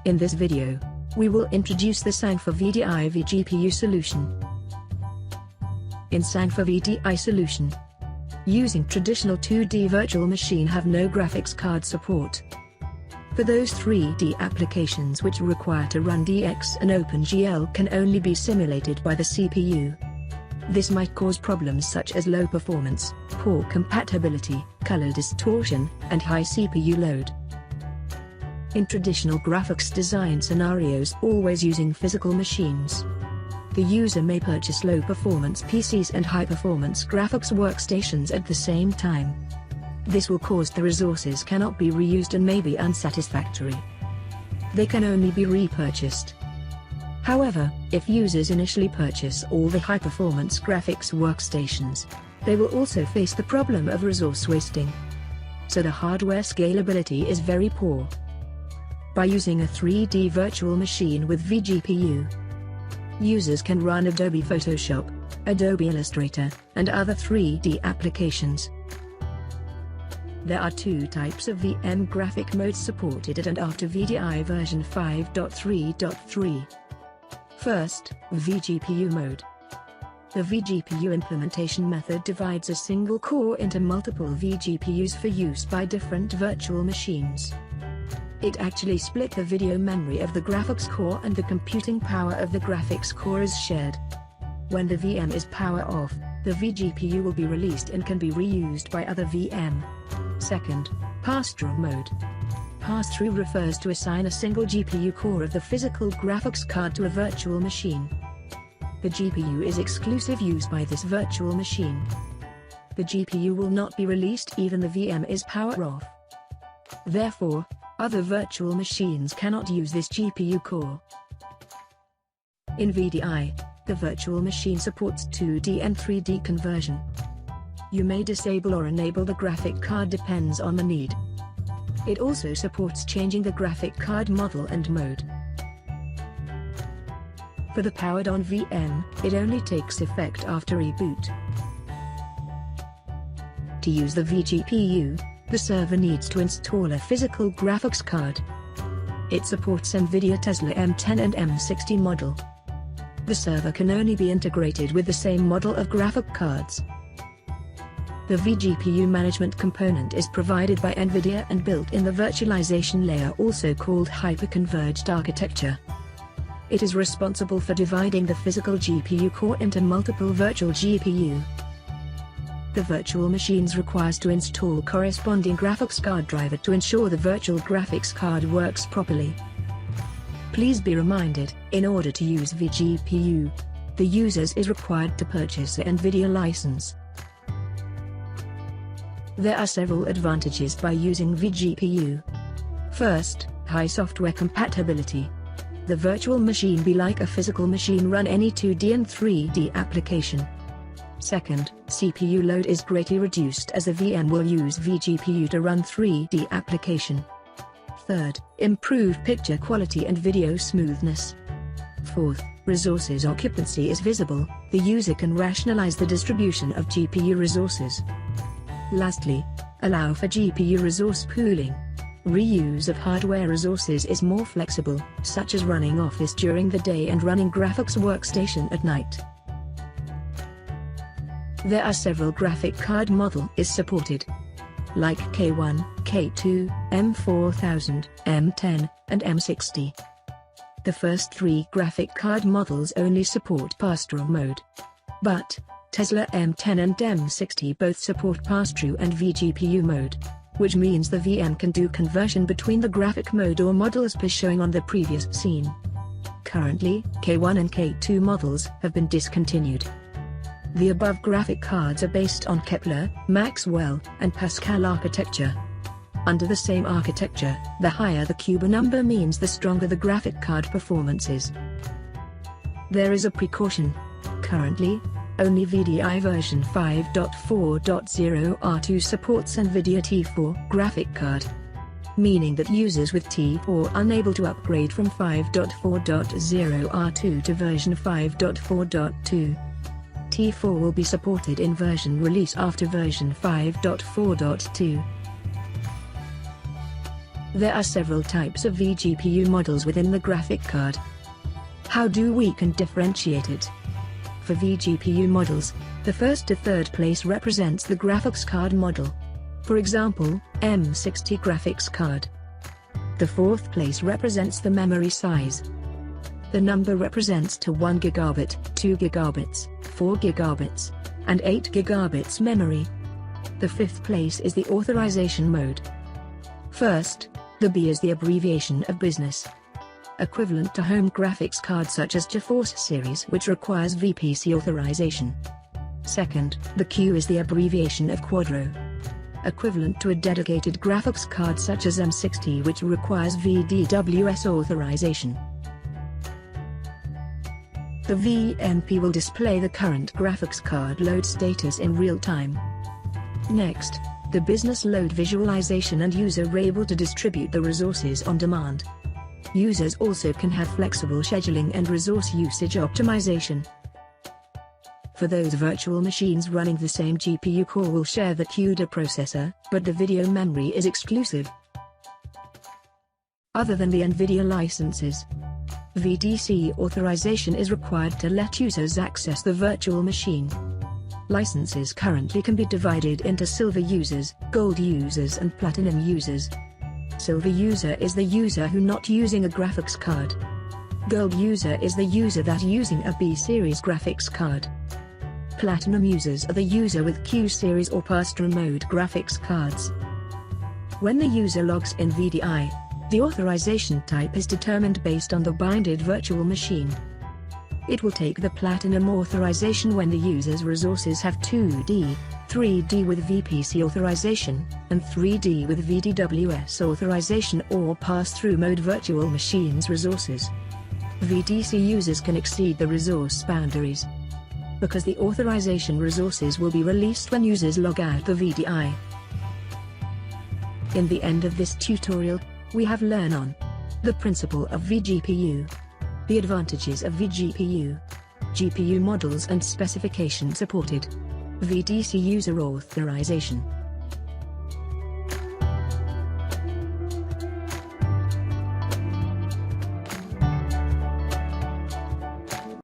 In this video, we will introduce the Sangfor VDI vGPU solution. In Sangfor VDI solution, using traditional 2D virtual machine have no graphics card support. For those 3D applications which require to run DX and OpenGL can only be simulated by the CPU. This might cause problems such as low performance, poor compatibility, color distortion, and high CPU load. In traditional graphics design scenarios always using physical machines, the user may purchase low-performance PCs and high-performance graphics workstations at the same time. This will cause the resources cannot be reused and may be unsatisfactory. They can only be repurchased. However, if users initially purchase all the high-performance graphics workstations, they will also face the problem of resource wasting. So the hardware scalability is very poor. By using a 3D virtual machine with vGPU, users can run Adobe Photoshop, Adobe Illustrator, and other 3D applications. There are two types of VM graphic modes supported at and after VDI version 5.3.3. First, vGPU mode. The vGPU implementation method divides a single core into multiple vGPUs for use by different virtual machines. It actually split the video memory of the graphics core and the computing power of the graphics core is shared. When the VM is power off, the vGPU will be released and can be reused by other VM. Second, pass-through mode. Pass-through refers to assign a single GPU core of the physical graphics card to a virtual machine. The GPU is exclusive use by this virtual machine. The GPU will not be released even the VM is power off. Therefore, other virtual machines cannot use this GPU core. In VDI, the virtual machine supports 2D and 3D conversion. You may disable or enable the graphic card depends on the need. It also supports changing the graphic card model and mode. For the powered-on VM, it only takes effect after reboot. To use the vGPU, the server needs to install a physical graphics card. It supports NVIDIA Tesla M10 and M60 model. The server can only be integrated with the same model of graphic cards. The vGPU management component is provided by NVIDIA and built in the virtualization layer, also called hyperconverged architecture. It is responsible for dividing the physical GPU core into multiple virtual GPU. The virtual machines requires to install corresponding graphics card driver to ensure the virtual graphics card works properly. Please be reminded, in order to use vGPU, the users is required to purchase an NVIDIA license. There are several advantages by using vGPU. First, high software compatibility. The virtual machine be like a physical machine, run any 2D and 3D application. Second, CPU load is greatly reduced as the VM will use vGPU to run 3D application. Third, improved picture quality and video smoothness. Fourth, resources occupancy is visible, the user can rationalize the distribution of GPU resources. Lastly, allow for GPU resource pooling. Reuse of hardware resources is more flexible, such as running Office during the day and running graphics workstation at night. There are several graphic card model is supported, like K1, K2, M4000, M10, and M60. The first three graphic card models only support pass-through mode. But, Tesla M10 and M60 both support pass-through and vGPU mode, which means the VM can do conversion between the graphic mode or model as per showing on the previous scene. Currently, K1 and K2 models have been discontinued. The above graphic cards are based on Kepler, Maxwell, and Pascal architecture. Under the same architecture, the higher the cube number means the stronger the graphic card performance is. There is a precaution. Currently, only VDI version 5.4.0 R2 supports NVIDIA T4 graphic card. meaning that users with T4 are unable to upgrade from 5.4.0 R2 to version 5.4.2. T4 will be supported in version release after version 5.4.2. There are several types of vGPU models within the graphic card. How do we can differentiate it? For vGPU models, the first to third place represents the graphics card model. For example, M60 graphics card. The fourth place represents the memory size. The number represents to 1 gigabit, 2 gigabits, 4 gigabits, and 8 gigabits memory. The fifth place is the authorization mode. First, the B is the abbreviation of business, equivalent to home graphics card such as GeForce series, which requires VPC authorization. Second, the Q is the abbreviation of Quadro, equivalent to a dedicated graphics card such as M60, which requires VDWS authorization. The VNP will display the current graphics card load status in real time. Next, the business load visualization, and users are able to distribute the resources on demand. Users also can have flexible scheduling and resource usage optimization. For those virtual machines running the same GPU core will share the CUDA processor, but the video memory is exclusive. Other than the NVIDIA licenses, VDC authorization is required to let users access the virtual machine. Licenses currently can be divided into Silver users, Gold users and Platinum users. Silver user is the user who not using a graphics card. Gold user is the user that using a B-series graphics card. Platinum users are the user with Q-series or pass-through mode graphics cards. When the user logs in VDI, the authorization type is determined based on the binded virtual machine. It will take the Platinum authorization when the user's resources have 2D, 3D with VPC authorization, and 3D with VDWS authorization or pass-through mode virtual machines resources. VDC users can exceed the resource boundaries, because the authorization resources will be released when users log out the VDI. In the end of this tutorial, we have learned on the principle of vGPU, the advantages of vGPU, GPU models and specification supported, VDC User Authorization.